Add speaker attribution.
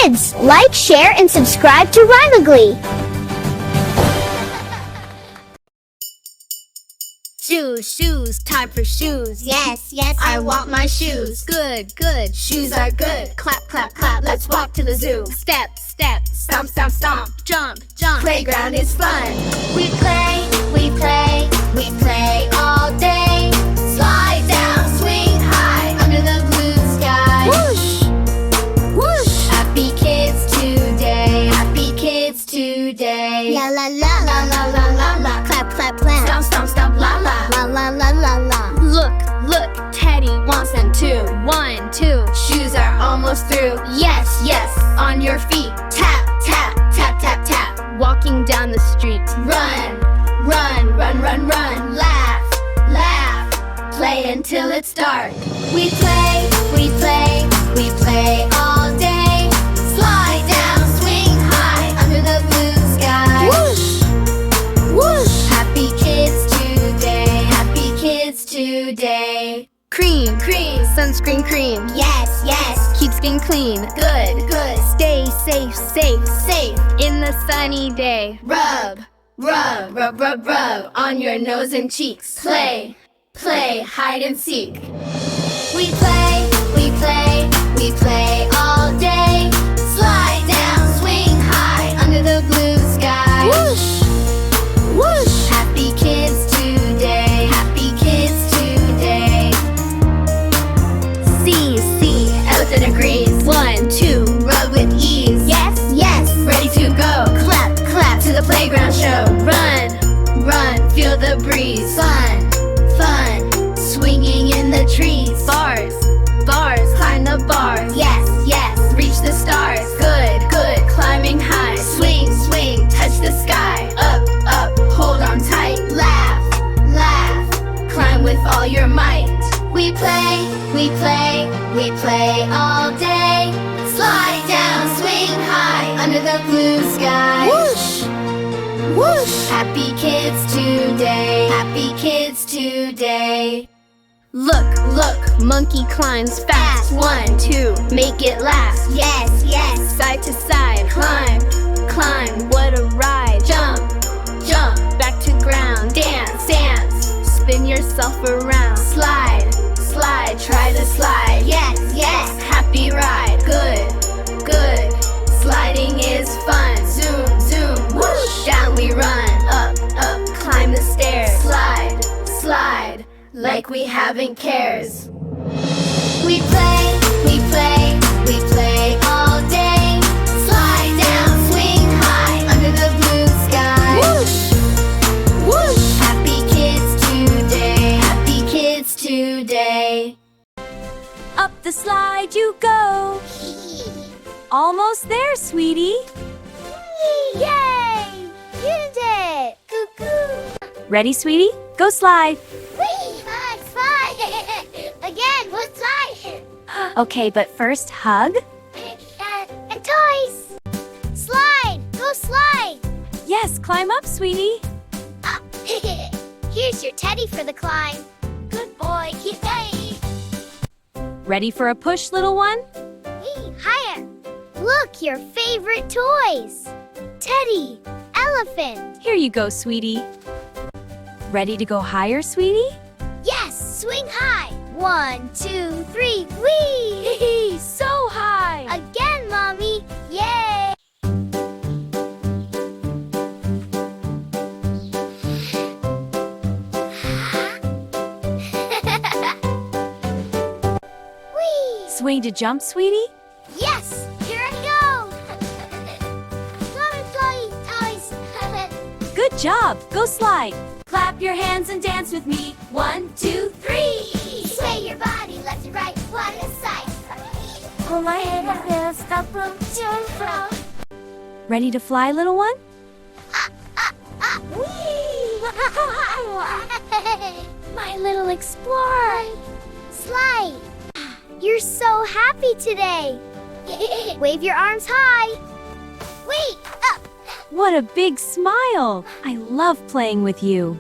Speaker 1: Kids, like, share, and subscribe to Rhymagly.
Speaker 2: Shoes, time for shoes.
Speaker 1: Yes,
Speaker 2: I want my shoes. Good, shoes are good. Clap, let's walk to the zoo. Step, stomp, jump. Playground is fun. We play all day. Slide down, swing high, under the blue sky. Whoosh. Happy kids today.
Speaker 1: La la la la la la la la. Clap.
Speaker 2: Stomp, la la.
Speaker 1: La la la la la.
Speaker 2: Look, Teddy wants them too. 1, 2, shoes are almost through. Yes, on your feet. Tap. Walking down the street. Run. Laugh. Play until it's dark. We play all day. Slide down, swing high, under the blue sky. Whoosh. Happy kids today. Cream, sunscreen cream.
Speaker 1: Yes.
Speaker 2: Keep skin clean. Good. Stay safe in the sunny day. Rub on your nose and cheeks. Play, hide and seek. We play all day. Slide down, swing high, under the blue sky. Whoosh. Happy kids today. See, elephant agrees. 1, 2, rub with ease.
Speaker 1: Yes.
Speaker 2: Ready to go. Clap to the playground show. Run, feel the breeze. Fun, swinging in the trees. Bars, climb the bars.
Speaker 1: Yes.
Speaker 2: Reach the stars. Good, climbing high. Swing, touch the sky. Up, hold on tight. Laugh, climb with all your might. We play all day. Slide down, swing high, under the blue sky. Whoosh. Happy kids today. Look, monkey climbs fast. 1, 2, make it last.
Speaker 1: Yes.
Speaker 2: Side to side, climb, what a ride. Jump, back to ground. Dance, spin yourself around. Slide, try to slide.
Speaker 1: Yes.
Speaker 2: Happy ride, good. Sliding is fun. Zoom, whoosh. Down we run, up, climb the stairs. Slide, like we haven't cares. We play all day. Slide down, swing high, under the blue sky. Whoosh. Happy kids today.
Speaker 3: Up the slide you go. Almost there, sweetie.
Speaker 1: Yay! You did it! Cuckoo!
Speaker 3: Ready, sweetie? Go slide.
Speaker 1: Whee! Slide! Again, let's slide!
Speaker 3: Okay, but first hug.
Speaker 1: And toys! Slide! Go slide!
Speaker 3: Yes, climb up, sweetie.
Speaker 1: Here's your teddy for the climb. Good boy, keep going.
Speaker 3: Ready for a push, little one?
Speaker 1: Whee! Higher! Look, your favorite toys! Teddy! Elephant!
Speaker 3: Here you go, sweetie. Ready to go higher, sweetie?
Speaker 1: Yes! Swing high! 1, 2, 3, whee!
Speaker 3: So high!
Speaker 1: Again, Mommy! Yay! Whee!
Speaker 3: Swing to jump, sweetie?
Speaker 1: Yes! Here I go! Toys!
Speaker 3: Good job! Go slide! Clap your hands and dance with me. 1, 2, 3!
Speaker 1: Sway your body left and right, what a sight!
Speaker 3: Pull my hand and feel stop from to and fro. Ready to fly, little one?
Speaker 1: Whee! My little explorer! Slide! You're so happy today! Wave your arms high! Wait! Up!
Speaker 3: What a big smile! I love playing with you.